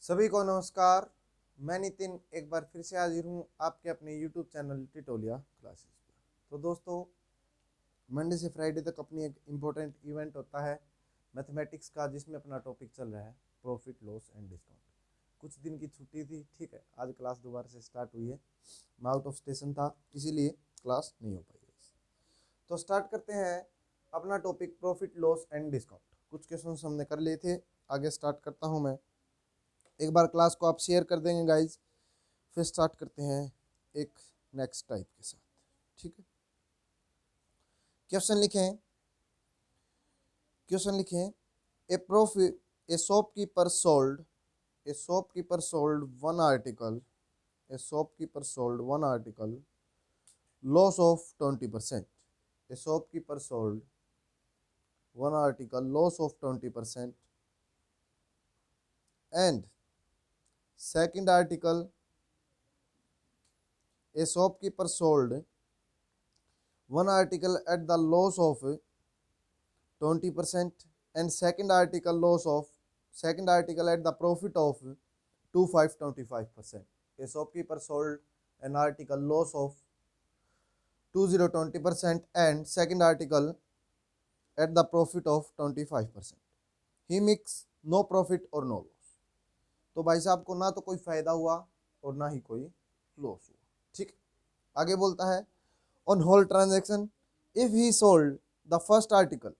सभी को नमस्कार। मैं नितिन एक बार फिर से हाजिर हूँ आपके अपने YouTube चैनल टिटोलिया क्लासेस पर। तो दोस्तों, मंडे से फ्राइडे तक अपनी एक इम्पोर्टेंट इवेंट होता है मैथमेटिक्स का, जिसमें अपना टॉपिक चल रहा है प्रॉफिट लॉस एंड डिस्काउंट। कुछ दिन की छुट्टी थी, ठीक है, आज क्लास दोबारा से स्टार्ट हुई है। मैं आउट ऑफ स्टेशन था, इसीलिए क्लास नहीं हो पाई। तो स्टार्ट करते हैं अपना topic profit loss and discount. कुछ क्वेश्चन हमने कर लिए थे, आगे स्टार्ट करता हूँ मैं। एक बार क्लास को आप शेयर कर देंगे गाइज, फिर स्टार्ट करते हैं एक नेक्स्ट टाइप के साथ, ठीक है। क्वेश्चन लिखें, a profit a shopkeeper sold one article loss of 20%। A shopkeeper sold one article loss of 20% and second article, a shopkeeper sold one article at the loss of 20% and second article at the profit of 25%. A shopkeeper sold an article loss of 20% and second article at the profit of 25%. He makes no profit or no loss. तो भाई साहब को ना तो कोई फायदा हुआ और ना ही कोई लॉस हुआ, ठीक। आगे बोलता है on whole transaction if he sold the first article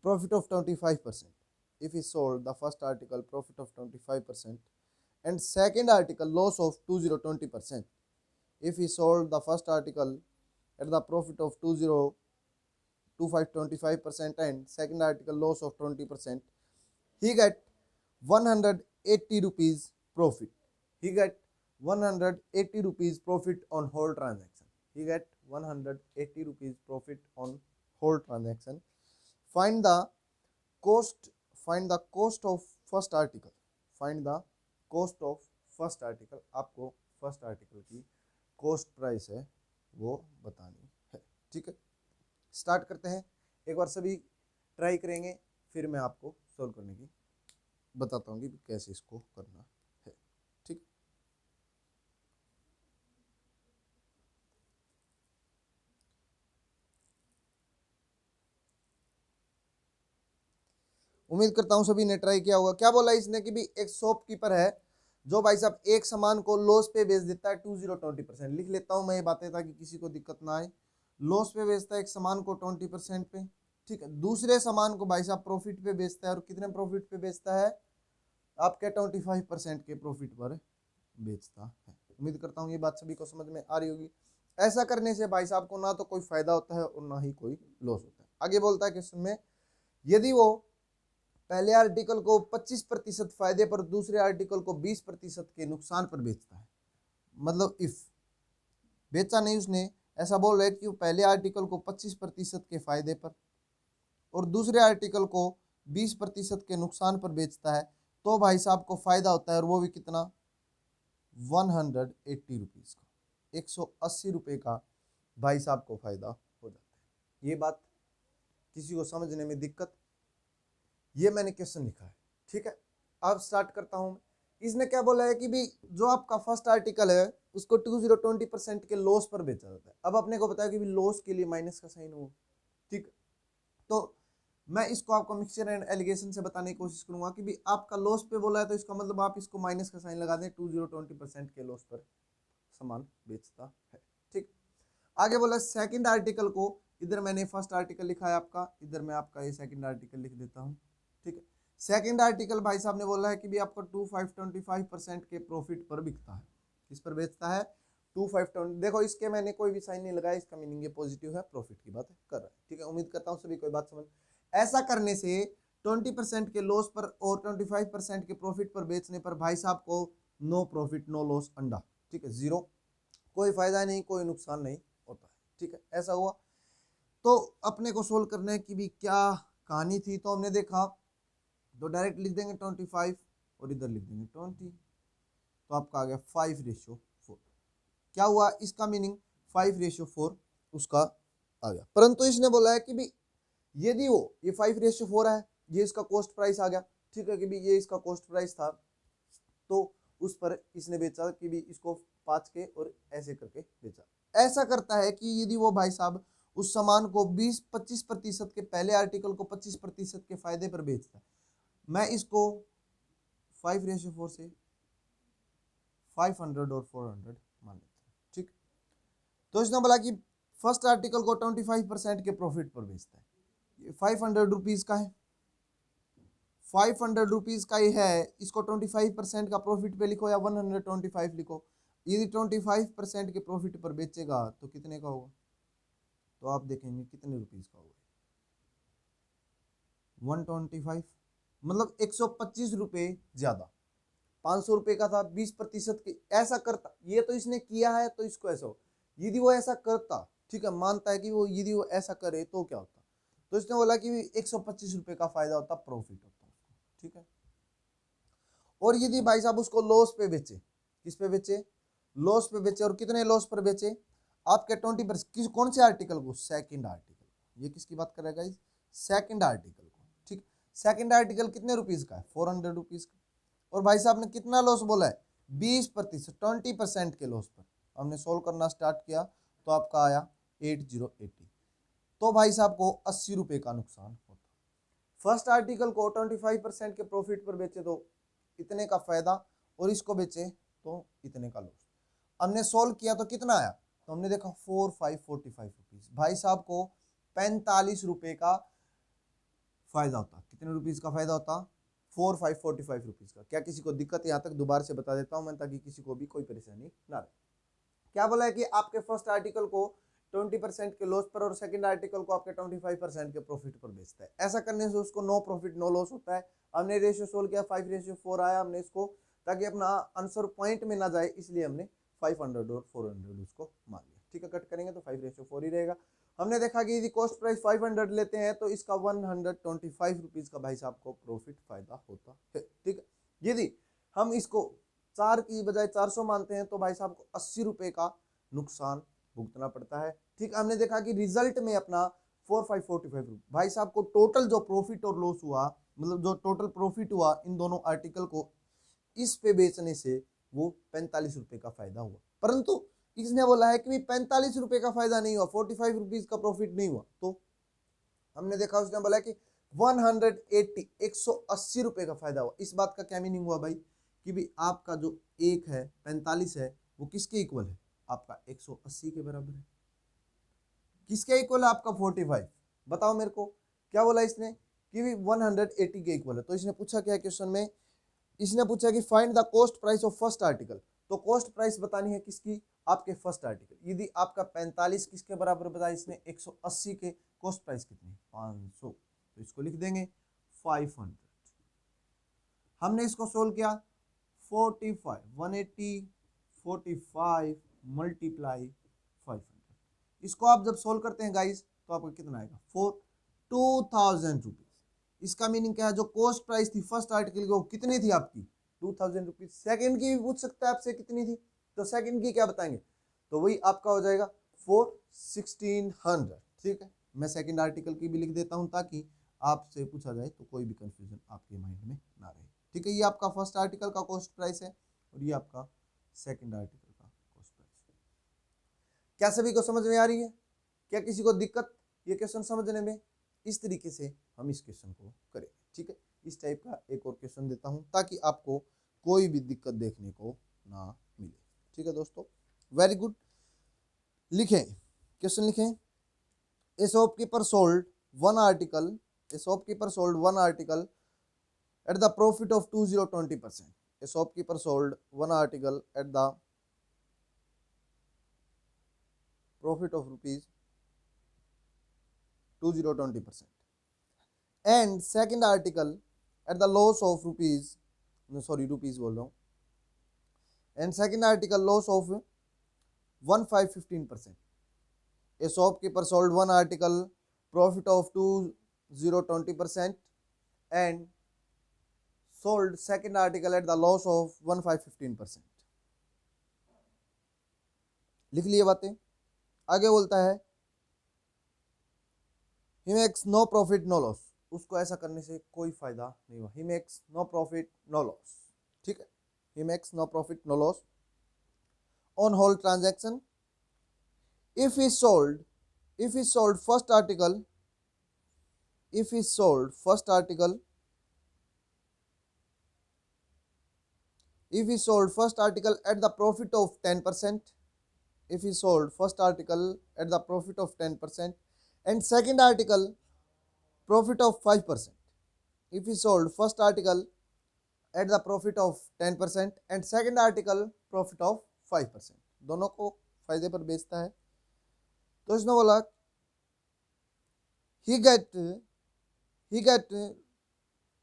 profit of 25%, if he sold the first article profit of 25% and second article loss of 20% if he sold the first article at the profit of 25% and second article loss of 20%, he get 180 rupees profit. He get 180 rupees profit on whole transaction. He get 180 rupees profit on whole transaction. Find the cost of first article. Find the cost of first article. आपको first article की cost price है वो बतानी है, ठीक है। Start करते हैं, एक बार सभी ट्राई करेंगे, फिर मैं आपको सोल्व करने की बताता हूँ कि कैसे इसको करना है, ठीक। उम्मीद करता हूँ सभी ने ट्राई किया होगा। क्या बोला इसने कि भी एक शॉपकीपर है जो भाई साहब एक सामान को लॉस पे बेच देता है 20% लिख लेता हूँ मैं ये बातें ताकि किसी को दिक्कत ना आए। लॉस पे बेचता है एक सामान को 20% पे, ठीक है। दूसरे सामान को भाई साहब प्रॉफिट पे बेचता है, और कितने प्रॉफिट पे बेचता है? आपके 25% के प्रॉफिट पर बेचता है। उम्मीद करता हूँ ये बात सभी को समझ में आ रही होगी। ऐसा करने से भाई साहब को ना तो कोई फायदा होता है और ना ही कोई लॉस होता है। आगे बोलता है क्वेश्चन में, यदि वो पहले आर्टिकल को 25% फायदे पर दूसरे आर्टिकल को 20% के नुकसान पर बेचता है, मतलब इफ बेचा नहीं उसने, ऐसा बोल रहे कि वो पहले आर्टिकल को 25% के फायदे पर और दूसरे आर्टिकल को 20% के नुकसान पर बेचता है, तो भाई साहब को फायदा होता है, और वो भी कितना? 180 रुपीज का, 180 रुपये का भाई साहब को फायदा हो जाता है। ये बात किसी को समझने में दिक्कत? ये मैंने क्वेश्चन लिखा है, ठीक है। अब स्टार्ट करता हूं। इसने क्या बोला है कि भी जो आपका फर्स्ट आर्टिकल है उसको 20% के लॉस पर बेचा जाता है। अब अपने को बताया कि भी लॉस के लिए माइनस का साइन हो, ठीक। तो मैं इसको आपको मिक्सचर एंड एलिगेशन से बताने की कोशिश करूंगा कि भी आपका लॉस पे बोला है तो इसका मतलब आप इसको माइनस का साइन लगा दें, 20% के लॉस पर सामान बेचता है, ठीक। आगे बोला सेकंड आर्टिकल को, इधर मैंने फर्स्ट आर्टिकल लिखा है आपका, इधर मैं आपका ये सेकंड आर्टिकल लिख देता हूं, ठीक है। सेकंड आर्टिकल भाई साहब ने बोला है कि भी आपका 25% के प्रॉफिट पर बिकता है। किस पर बेचता है? 2520। देखो इसके मैंने कोई भी साइन नहीं लगाया, इसका मीनिंग ये पॉजिटिव है, प्रॉफिट की बात कर रहा है, ठीक है। उम्मीद करता हूँ सभी कोई बात समझ। ऐसा करने से 20% के लॉस पर और 25% के प्रॉफिट पर बेचने पर भाई साहब को नो प्रॉफिट नो लॉस अंडा, ठीक है, जीरो, कोई फायदा नहीं, कोई नुकसान नहीं होता है, ठीक है। ऐसा हुआ तो अपने को सोल्व करने की भी क्या कहानी थी, तो हमने देखा तो डायरेक्ट लिख देंगे 25 और इधर लिख देंगे 20, तो आपका आ गया 5:4। क्या हुआ इसका मीनिंग? 5:4 उसका आ गया। परंतु इसने बोला है कि भी यदि वो ये 5:4 है, ये इसका कॉस्ट प्राइस आ गया, ठीक है, कि भी ये इसका कॉस्ट प्राइस था, तो उस पर इसने बेचा कि भी इसको 5 के और ऐसे करके बेचा। ऐसा करता है कि यदि वो भाई साहब उस सामान को 20-25% के, पहले आर्टिकल को 25% के फायदे पर बेचता है, मैं इसको 5:4 से 500 और 400 मान लेते हैं, ठीक। तो इसने बोला कि फर्स्ट आर्टिकल को 25% के प्रॉफिट पर बेचता है, ये 500 रुपीज का है, 500 रुपीज का ही है, इसको 25% का प्रॉफिट पे लिखो या 125 लिखो। यदि 25% के प्रॉफिट पर बेचेगा तो कितने का होगा, तो आप देखेंगे कितने रुपीज का होगा, 125, मतलब 125 रुपये ज्यादा। 500 रुपये का था, 20% के, ऐसा करता, ये तो इसने किया है तो इसको ऐसा हो। यदि वो ऐसा करता, ठीक है, मानता है कि वो यदि वो ऐसा करे तो क्या होता, तो इसने बोला कि 125 रुपये का फायदा होता, प्रॉफिट होता उसको, ठीक है। और यदि भाई साहब उसको लॉस पे बेचे, किस पे बेचे, लॉस पे बेचे, और कितने लॉस पर बेचे, आपके 20%, कौन से आर्टिकल को, सेकंड आर्टिकल। ये किसकी बात कर रहा है, सेकंड आर्टिकल को, ठीक। सेकंड आर्टिकल कितने रुपीज का है, 400 रुपीज का। और भाई साहब ने कितना लॉस बोला है, 20%, 20% के लॉस पर हमने सोल्व करना स्टार्ट किया, तो आपका आया 8080। तो भाई साहब को 80 रुपए का नुकसान होता। फर्स्ट आर्टिकल को 25% के प्रॉफिट पर बेचे तो इतने का फायदा, और इसको बेचे तो इतने का लॉस। हमने सोल्व किया तो कितना आया, तो हमने देखा 4545 रुपीज, भाई साहब को 45 रुपए का फायदा होता। कितने रुपीज का फायदा होता, 4545 रुपीज का। क्या किसी को दिक्कत, यहाँ तक दोबारा से बता देता हूं मैं ताकि किसी को भी कोई परेशानी ना रहे। क्या बोला है कि आपके फर्स्ट आर्टिकल को 20% के लॉस पर और सेकंड आर्टिकल को आपके 25% के प्रॉफिट पर बेचता है। ऐसा करने से उसको नो प्रॉफिट नो लॉस होता है। हमने रेशियो सोल्व किया, 5:4 आया, हमने इसको, ताकि अपना आंसर पॉइंट में ना जाए इसलिए हमने 500 और 400 उसको मान लिया, ठीक है। कट करेंगे तो 5:4 ही रहेगा। हमने देखा कि यदि कॉस्ट प्राइस 500 लेते हैं तो इसका 125 रुपीज का भाई साहब को प्रॉफिट फायदा होता है, ठीक है। यदि हम इसको 4 की बजाय 400 मानते हैं तो भाई साहब को 80 रुपए का नुकसान भुगतना पड़ता है, ठीक। हमने देखा कि रिजल्ट में अपना 4545 भाई साहब को टोटल जो प्रॉफिट और लॉस हुआ, मतलब जो टोटल प्रॉफिट हुआ इन दोनों आर्टिकल को इस पे बेचने से वो 45 रुपए का फायदा हुआ। परंतु इसने बोला है कि 45 रुपए का फायदा नहीं हुआ, 45 रुपीज का प्रॉफिट नहीं हुआ। तो हमने देखा उसने बोला कि 180 180 रुपए का फायदा हुआ। इस बात का क्या मीनिंग हुआ भाई, कि भी आपका जो एक है 45 है वो किसके इक्वल है, आपका 180 के बराबर है। किसके इक्वल है, आपका 45। बताओ मेरे को, क्या बोला इसने कि भी 180 के इक्वल है। तो इसने पूछा क्या क्वेश्चन में, इसने पूछा कि find the cost price of first article. तो कॉस्ट प्राइस बतानी है किसकी, आपके फर्स्ट आर्टिकल। यदि आपका 45 किसके बराबर बताया इसने, 180 के, कॉस्ट प्राइस कितनी, 500, तो इसको लिख देंगे 500। हमने इसको सोल्व किया, 45 180 45 मल्टीप्लाई 500। इसको आप जब सोल्व करते हैं गाइस तो आपको कितना आएगा, 2000 रुपीज। इसका मीनिंग क्या है, जो कॉस्ट प्राइस थी फर्स्ट आर्टिकल की वो कितनी थी आपकी, 2000 रुपीज। सेकेंड की भी पूछ सकता है आपसे कितनी थी, तो सेकेंड की क्या बताएंगे, तो वही आपका हो जाएगा 1600, ठीक है। मैं सेकेंड आर्टिकल की भी लिख देता हूं ताकि आपसे पूछा जाए तो कोई भी कंफ्यूजन आपके माइंड में ना रहे, ठीक है। ये आपका फर्स्ट आर्टिकल का कॉस्ट प्राइस है और ये आपका सेकेंड आर्टिकल का कॉस्ट प्राइस है। क्या सभी को समझ में आ रही है, क्या किसी को दिक्कत ये क्वेश्चन समझने में, इस तरीके से हम इस क्वेश्चन को करें, ठीक है। इस टाइप का एक और क्वेश्चन देता हूं ताकि आपको कोई भी दिक्कत देखने को ना मिले, ठीक है दोस्तों। वेरी गुड, लिखें क्वेश्चन, लिखें। ए shopkeeper sold one article, A shopkeeper sold one article at the profit of 20% a shopkeeper sold one article at the profit of rupees 20% and second article at the loss of rupees, no sorry rupees बोल रहा हूँ, and second article loss of 15% a shopkeeper sold one article profit of 20% and sold second article at the loss of 15%। लिख लिए बातें। आगे बोलता है he makes no profit no loss, उसको ऐसा करने से कोई फायदा नहीं हुआ। He makes no profit no loss, ठीक है, he makes no profit no loss on whole transaction if he sold first article if he sold first article if he sold first article at the profit of 10%, if he sold first article at the profit of 10% and second article profit of 5%, if he sold first article at the profit of 10% and second article profit of 5%, दोनों को फायदे पर बेचता है, तो इसने बोला he get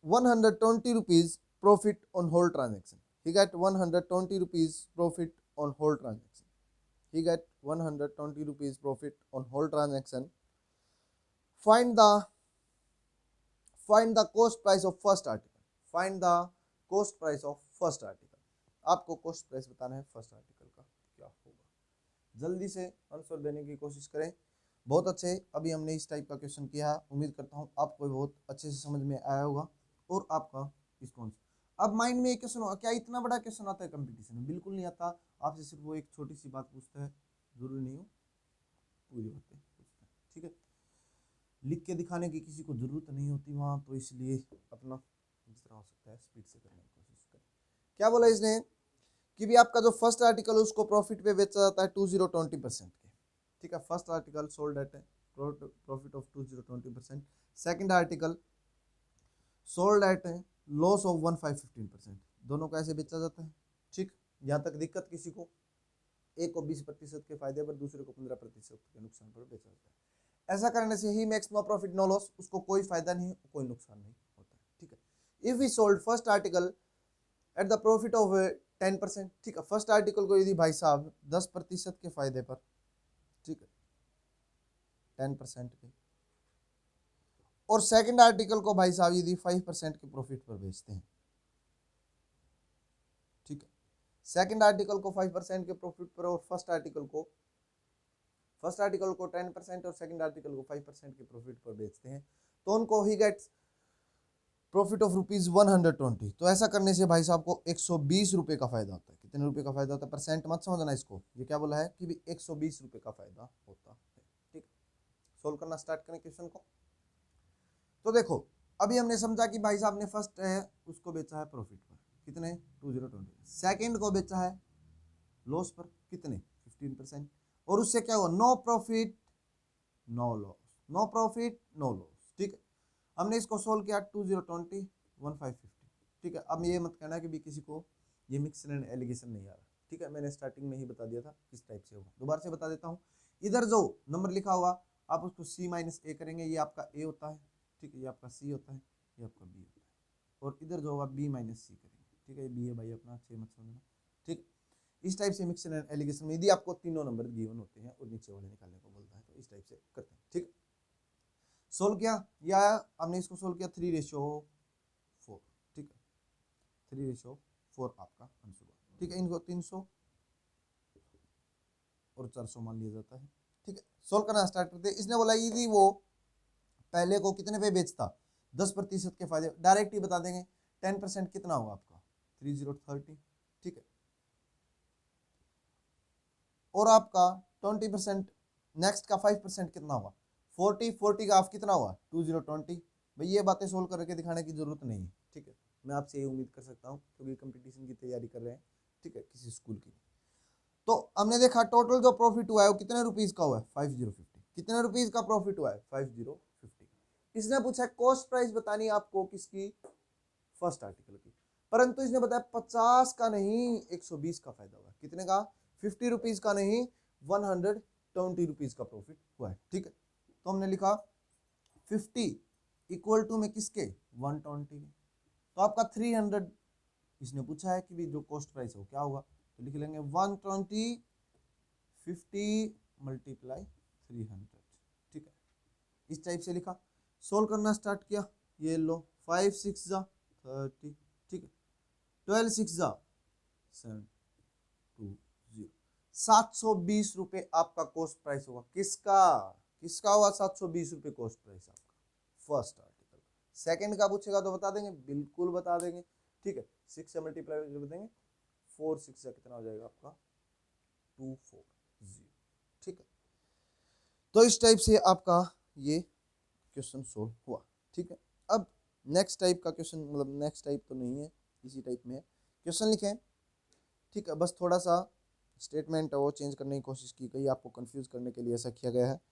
120 rupees profit on whole transaction. He got 120 rupees profit on whole transaction. He got 120 rupees profit on whole transaction. Find the cost price of first article. Find the cost price of first article. आपको cost price बताना है first article का क्या होगा। जल्दी से answer देने की कोशिश करें। बहुत अच्छे, अभी हमने इस टाइप का क्वेश्चन किया है, उम्मीद करता हूँ आपको बहुत अच्छे से समझ में आया होगा और आपका इसको आंसर। अब माइंड में एक क्वेश्चन होगा, क्या इतना बड़ा क्वेश्चन आता है कंपटीशन में? बिल्कुल नहीं आता, आपसे सिर्फ वो एक छोटी सी बात पूछता है, जरूरी नहीं हो पूरी बातें पूछता है, ठीक है। लिख के दिखाने की किसी को जरूरत नहीं होती वहाँ, तो इसलिए अपना जिस तरह हो सकता है स्पीड से करने की कोशिश करें। क्या बोला इसने कि भी आपका जो फर्स्ट आर्टिकल है उसको प्रॉफिट पे बेचा जाता है 20% के, ठीक है। First article sold at profit of 20% second article sold at loss of 15% दोनों को ऐसे बेचा जाता है, ठीक। यहाँ तक दिक्कत किसी को, एक को 20% के फायदे पर, दूसरे को 15% के नुकसान पर बेचा जाता है। ऐसा करने से he makes no profit no loss, उसको कोई फायदा नहीं, कोई नुकसान नहीं होता है, ठीक है। If we sold first article at the profit of 10%, ठीक है। फर्स्ट आर्टिकल को यदि भाई साहब 10% के फायदे पर, ठीक है, 10% के, और सेकंड आर्टिकल को भाई साहब यदि 5% के प्रॉफिट पर बेचते हैं, ठीक है। सेकंड आर्टिकल को 5% के प्रॉफिट पर और फर्स्ट आर्टिकल को 10% और सेकंड आर्टिकल को 5% के प्रॉफिट पर बेचते हैं, तो उनको ही गेट्स प्रॉफिट ऑफ ₹120। तो ऐसा करने से भाई साहब को 120 रुपए का फायदा होता है। कितने रुपए का फायदा होता है? परसेंट मत समझना इसको, ये क्या बोला है कि भी 120 रुपए का फायदा होता है, ठीक। सोल्व करना स्टार्ट करें क्वेश्चन को। तो देखो अभी हमने समझा कि भाई साहब ने फर्स्ट है उसको बेचा है प्रॉफिट पर, कितने? 2020। सेकंड को बेचा है लॉस पर, कितने? 15%। और उससे क्या हुआ? No profit no loss, no profit no loss, ठीक है। हमने इसको सोल्व किया 2020 1550, ठीक है। अब ये मत कहना कि भी किसी को ये मिक्सर एंड एलिगेशन नहीं आ रहा, ठीक है। मैंने स्टार्टिंग में ही बता दिया था किस टाइप से होगा, दोबारा से बता देता हूँ। इधर जो नंबर लिखा हुआ आप उसको C-A करेंगे, ये आपका A होता है, ठीक है, ये आपका C होता है, ये आपका B होता है, और इधर जो होगा B-C करेंगे, ठीक है। ये B है भाई अपना, 6 मत समझना, ठीक। इस टाइप से मिक्सर एंड एलिगेशन में यदि आपको तीनों नंबर गिवन होते हैं और नीचे वाले निकालने को बोलता है तो इस टाइप से करते हैं, ठीक। सोल्व किया, या हमने इसको सोल्व किया 3:4, ठीक है। 3:4 आपका आंसर हुआ, ठीक है। इनको 300 और 400 मान लिया जाता है, ठीक है। सोल्व करना स्टार्ट करते हैं। इसने बोला यदि वो पहले को कितने पे बेचता? 10% के फायदे, डायरेक्ट ही बता देंगे 10% कितना होगा आपका? 3030, ठीक है। और आपका 20% नेक्स्ट का 5% कितना होगा? 40 का आप कितना हुआ? 2020। भाई ये बातें सोल्व करके दिखाने की जरूरत नहीं है, ठीक है। मैं आपसे ये उम्मीद कर सकता हूँ क्योंकि कंपटीशन की तैयारी कर रहे हैं, ठीक है, किसी स्कूल की। तो हमने देखा टोटल जो प्रॉफिट हुआ है वो कितने रुपीज का हुआ है? 5050। कितने रुपीज का प्रॉफिट हुआ है? 5050। इसने पूछा कॉस्ट प्राइस बतानी है आपको किसकी? फर्स्ट आर्टिकल की। परंतु इसने बताया 50 का नहीं 120 का फायदा हुआ। कितने का? 50 रुपीज का नहीं 120 रुपीज का प्रॉफिट हुआ है, ठीक है। तो हमने लिखा 50 इक्वल टू में किसके? 120 के। तो आपका 300 इसने पूछा है कि भी जो कॉस्ट प्राइस है वो क्या होगा, तो लिख लेंगे 120 50 मल्टीप्लाई 300, ठीक है। इस टाइप से लिखा, सोल्व करना स्टार्ट किया, ये लो 5 6 जा 30, ठीक है। 12 6 जा 720, 720 रुपए आपका कॉस्ट प्राइस होगा। किसका? किसका हुआ 720 रुपए कॉस्ट प्राइस आपका? फर्स्ट आर्टिकल, सेकंड का पूछेगा तो बता देंगे, बिल्कुल बता देंगे, ठीक है। 6 से मल्टीप्लाई कर देंगे, 4 6 से कितना हो जाएगा आपका 240, ठीक है। तो इस टाइप से आपका ये क्वेश्चन सोल्व हुआ, ठीक है। अब नेक्स्ट टाइप का क्वेश्चन, मतलब नेक्स्ट टाइप तो नहीं है, इसी टाइप में है, क्वेश्चन लिखें, ठीक है। बस थोड़ा सा स्टेटमेंट है वो चेंज करने की कोशिश की गई, आपको कंफ्यूज करने के लिए ऐसा किया गया है।